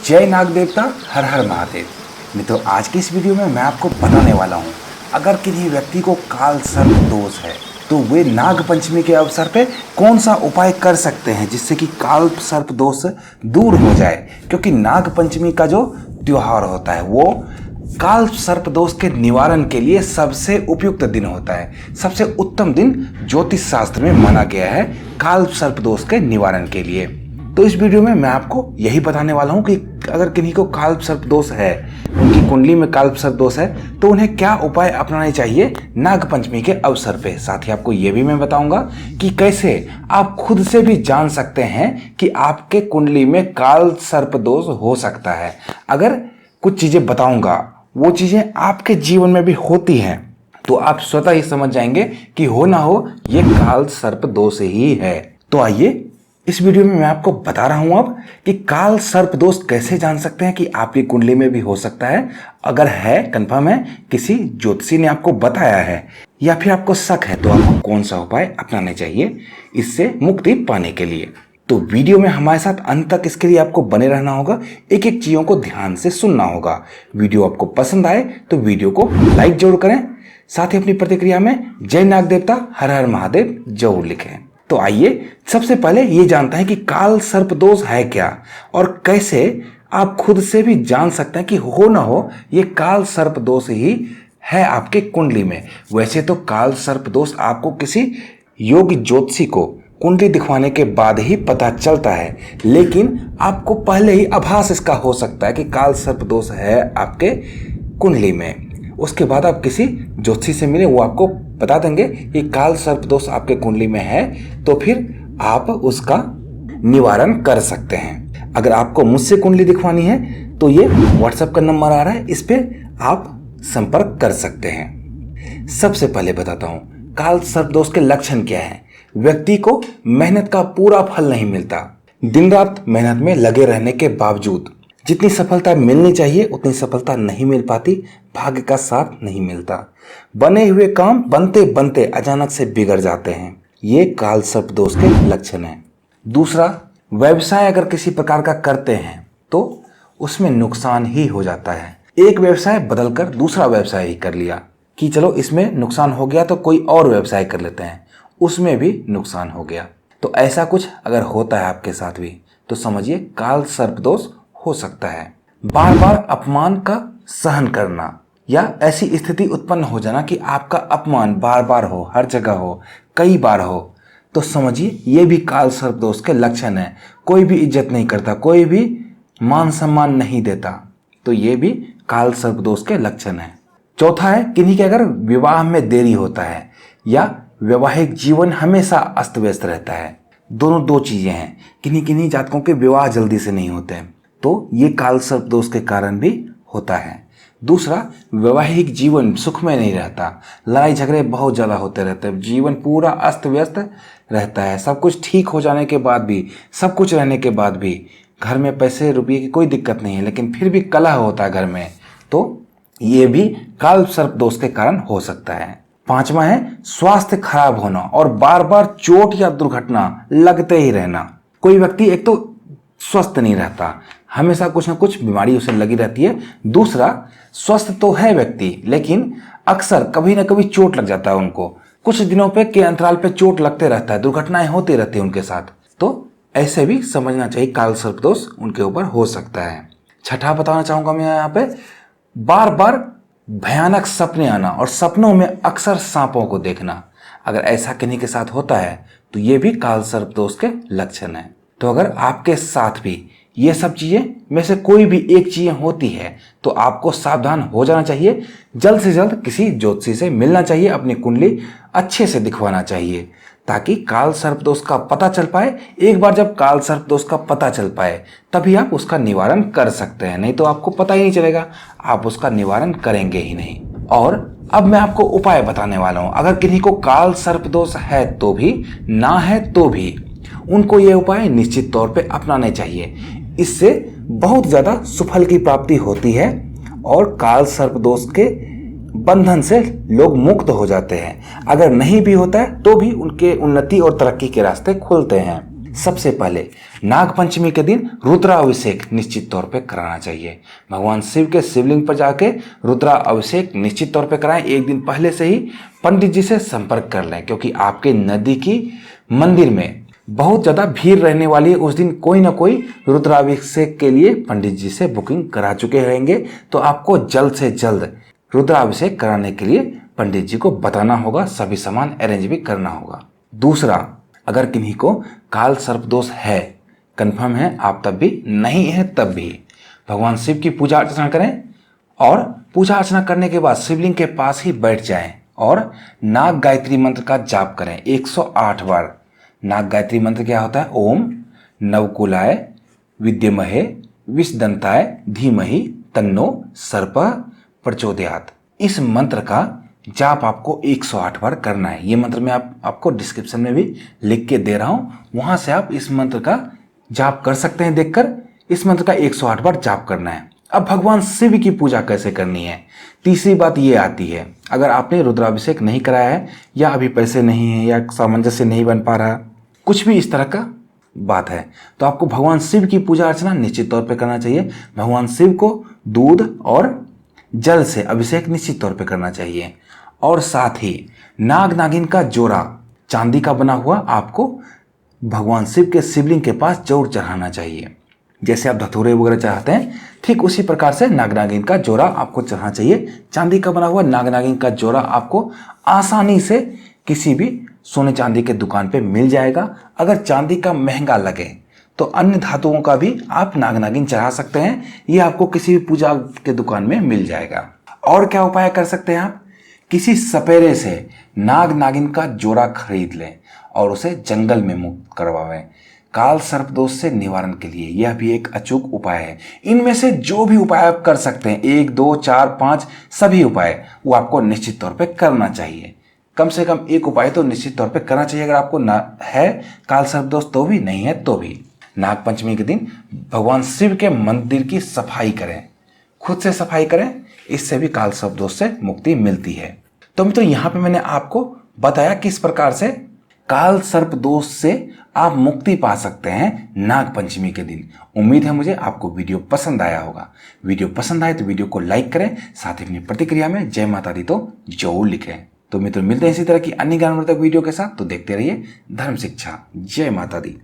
जय नाग देवता, हर हर महादेव। मित्रों, आज की इस वीडियो में मैं आपको बताने वाला हूँ, अगर किसी व्यक्ति को काल सर्प दोष है तो वे नाग पंचमी के अवसर पे कौन सा उपाय कर सकते हैं जिससे कि काल सर्प दोष दूर हो जाए। क्योंकि नाग पंचमी का जो त्योहार होता है वो काल सर्प दोष के निवारण के लिए सबसे उपयुक्त दिन होता है। सबसे उत्तम दिन ज्योतिष शास्त्र में माना गया है काल सर्प दोष के निवारण के लिए। तो इस वीडियो में मैं आपको यही बताने वाला हूं कि अगर किन्हीं को काल सर्प दोष है, उनकी कुंडली में काल सर्प दोष है, तो उन्हें क्या उपाय अपनाने चाहिए नाग पंचमी के अवसर पे। साथ ही आपको यह भी मैं बताऊंगा कि कैसे आप खुद से भी जान सकते हैं कि आपके कुंडली में काल सर्प दोष हो सकता है। अगर कुछ चीजें बताऊंगा वो चीजें आपके जीवन में भी होती हैं तो आप स्वतः ही समझ जाएंगे कि हो ना हो ये काल सर्प दोष ही है। तो आइए इस वीडियो में मैं आपको बता रहा हूं अब कि काल सर्प दोष कैसे जान सकते हैं कि आपकी कुंडली में भी हो सकता है। अगर है, कंफर्म है, किसी ज्योतिषी ने आपको बताया है या फिर आपको शक है, तो आपको कौन सा उपाय अपनाने चाहिए इससे मुक्ति पाने के लिए। तो वीडियो में हमारे साथ अंत तक इसके लिए आपको बने रहना होगा, एक एक चीजों को ध्यान से सुनना होगा। वीडियो आपको पसंद आए तो वीडियो को लाइक जरूर करें, साथ ही अपनी प्रतिक्रिया में जय नाग देवता, हर हर महादेव जरूर लिखें। तो आइए सबसे पहले ये जानते हैं कि काल सर्प दोष है क्या और कैसे आप खुद से भी जान सकते हैं कि हो ना हो ये काल सर्प दोष ही है आपके कुंडली में। वैसे तो काल सर्प दोष आपको किसी योग्य ज्योतिषी को कुंडली दिखवाने के बाद ही पता चलता है, लेकिन आपको पहले ही आभास इसका हो सकता है कि काल सर्प दोष है आपके कुंडली में। उसके बाद आप किसी ज्योतिषी से मिले, वो आपको बता देंगे कि काल सर्प दोष आपके कुंडली में है, तो फिर आप उसका निवारण कर सकते हैं। अगर आपको मुझसे कुंडली दिखवानी है तो ये व्हाट्सएप का नंबर आ रहा है, इस पे आप संपर्क कर सकते हैं। सबसे पहले बताता हूँ काल सर्प दोष के लक्षण क्या है। व्यक्ति को मेहनत का पूरा फल नहीं मिलता। दिन रात मेहनत में लगे रहने के बावजूद जितनी सफलता मिलनी चाहिए उतनी सफलता नहीं मिल पाती, भाग्य का साथ नहीं मिलता। बने हुए काम बनते बनते अचानक से बिगड़ जाते हैं। ये काल सर्प दोष के लक्षण हैं। दूसरा, व्यवसाय अगर किसी प्रकार का करते हैं तो उसमें नुकसान ही हो जाता है। एक व्यवसाय बदलकर दूसरा व्यवसाय ही कर लिया कि चलो इसमें नुकसान हो गया तो कोई और व्यवसाय कर लेते हैं, उसमें भी नुकसान हो गया। तो ऐसा कुछ अगर होता है आपके साथ भी तो समझिए काल सर्प दोष हो सकता है। बार बार अपमान का सहन करना या ऐसी स्थिति उत्पन्न हो जाना कि आपका अपमान बार बार हो, हर जगह हो, कई बार हो, तो समझिए ये भी काल सर्प दोष के लक्षण है। कोई भी इज्जत नहीं करता, कोई भी मान सम्मान नहीं देता, तो ये भी काल सर्प दोष के लक्षण है। चौथा है किन्हीं के अगर विवाह में देरी होता है या वैवाहिक जीवन हमेशा अस्त व्यस्त रहता है। दोनों दो चीजें हैं। किन्हीं जातकों के विवाह जल्दी से नहीं होते हैं तो ये काल सर्प दोष के कारण भी होता है। दूसरा, वैवाहिक जीवन सुखमय नहीं रहता, लड़ाई झगड़े बहुत ज़्यादा होते रहते हैं, जीवन पूरा अस्त व्यस्त रहता है। सब कुछ ठीक हो जाने के बाद भी, सब कुछ रहने के बाद भी घर में पैसे रुपये की कोई दिक्कत नहीं है, लेकिन फिर भी कलह होता है घर में, तो ये भी काल सर्प दोष के कारण हो सकता है। पांचवा है स्वास्थ्य खराब होना और बार बार चोट या दुर्घटना लगते ही रहना। कोई व्यक्ति एक तो स्वस्थ नहीं रहता, हमेशा कुछ ना कुछ बीमारी उसे लगी रहती है। दूसरा, स्वस्थ तो है व्यक्ति लेकिन अक्सर कभी ना कभी चोट लग जाता है उनको, कुछ दिनों पे के अंतराल पे चोट लगते रहता है, दुर्घटनाएं होती रहती है उनके साथ। तो ऐसे भी समझना चाहिए काल सर्प दोष उनके ऊपर हो सकता है। छठा बताना चाहूंगा मैं यहाँ पे, बार बार भयानक सपने आना और सपनों में अक्सर सांपों को देखना। अगर ऐसा किन्हीं के साथ होता है तो ये भी काल सर्प दोष के लक्षण है। तो अगर आपके साथ भी ये सब चीजें में से कोई भी एक चीज होती है तो आपको सावधान हो जाना चाहिए। जल्द से जल्द किसी ज्योतिषी से मिलना चाहिए, अपनी कुंडली अच्छे से दिखवाना चाहिए ताकि काल सर्प दोष का पता चल पाए। एक बार जब काल सर्प दोष का पता चल पाए तभी आप उसका निवारण कर सकते हैं, नहीं तो आपको पता ही नहीं चलेगा, आप उसका निवारण करेंगे ही नहीं। और अब मैं आपको उपाय बताने वाला हूं। अगर किन्हीं को काल सर्प दोष है तो भी, ना है तो भी, उनको ये उपाय निश्चित तौर पे अपनाने चाहिए। इससे बहुत ज्यादा सुफल की प्राप्ति होती है और काल सर्प दोष के बंधन से लोग मुक्त हो जाते हैं। अगर नहीं भी होता है तो भी उनके उन्नति और तरक्की के रास्ते खुलते हैं। सबसे पहले नागपंचमी के दिन रुद्राभिषेक निश्चित तौर पे कराना चाहिए। भगवान शिव के शिवलिंग पर जाके रुद्राभिषेक निश्चित तौर पे कराएं। एक दिन पहले से ही पंडित जी से संपर्क कर लें, क्योंकि आपके नज़दीकी मंदिर में बहुत ज़्यादा भीड़ रहने वाली है। उस दिन कोई ना कोई रुद्राभिषेक के लिए पंडित जी से बुकिंग करा चुके रहेंगे, तो आपको जल्द से जल्द रुद्राभिषेक कराने के लिए पंडित जी को बताना होगा, सभी सामान अरेंज भी करना होगा। दूसरा, अगर किन्हीं को काल सर्प दोष है, कंफर्म है, आप तब भी नहीं है तब भी भगवान शिव की पूजा अर्चना करें और पूजा अर्चना करने के बाद शिवलिंग के पास ही बैठ जाएं और नाग गायत्री मंत्र का जाप करें 108 बार। नाग गायत्री मंत्र क्या होता है? ओम नवकुलाय विद्यमहे विषदंताय धीमहि तन्नो सर्पः प्रचोदयात्। इस मंत्र का जाप आपको 108 बार करना है। ये मंत्र मैं आपको डिस्क्रिप्शन में भी लिख के दे रहा हूँ, वहाँ से आप इस मंत्र का जाप कर सकते हैं। देखकर इस मंत्र का 108 बार जाप करना है। अब भगवान शिव की पूजा कैसे करनी है? तीसरी बात ये आती है, अगर आपने रुद्राभिषेक नहीं कराया है या अभी पैसे नहीं है या सामंजस्य नहीं बन पा रहा, कुछ भी इस तरह का बात है, तो आपको भगवान शिव की पूजा अर्चना निश्चित तौर पे करना चाहिए। भगवान शिव को दूध और जल से अभिषेक निश्चित तौर पे करना चाहिए और साथ ही नाग नागिन का जोड़ा चांदी का बना हुआ आपको भगवान शिव के शिवलिंग के पास जरूर चढ़ाना चाहिए। जैसे आप धतूरे वगैरह चाहते हैं, ठीक उसी प्रकार से नाग नागिन का जोड़ा आपको चढ़ाना चाहिए। चांदी का बना हुआ नाग नागिन का जोड़ा आपको आसानी से किसी भी सोने चांदी के दुकान पे मिल जाएगा। अगर चांदी का महंगा लगे तो अन्य धातुओं का भी आप नाग नागिन चढ़ा सकते हैं, ये आपको किसी भी पूजा के दुकान में मिल जाएगा। और क्या उपाय कर सकते हैं आप? किसी सपेरे से नाग नागिन का जोड़ा खरीद लें और उसे जंगल में मुक्त करवाएं काल सर्प दोष से निवारण के लिए। यह भी एक अचूक उपाय है। इनमें से जो भी उपाय आप कर सकते हैं, 1, 2, 4, 5 सभी उपाय, वो आपको निश्चित तौर पे करना चाहिए। कम से कम एक उपाय तो निश्चित तौर पे करना चाहिए। अगर आपको ना है काल सर्प दोष तो भी, नहीं है तो भी। नागपंचमी के दिन भगवान शिव के मंदिर की सफाई करें, खुद से सफाई करें, इससे भी काल सर्प दोष से मुक्ति मिलती है। तो मित्रों, यहाँ पे मैंने आपको बताया किस प्रकार से काल सर्प दोष से आप मुक्ति पा सकते हैं नागपंचमी के दिन। उम्मीद है मुझे आपको वीडियो पसंद आया होगा। वीडियो पसंद आए तो वीडियो को लाइक करें, साथ ही अपनी प्रतिक्रिया में जय माता दी तो जरूर लिखें। तो मित्रों, मिलते हैं इसी तरह की अन्य ज्ञानवर्धक वीडियो के साथ। तो देखते रहिए धर्म शिक्षा। जय माता दी।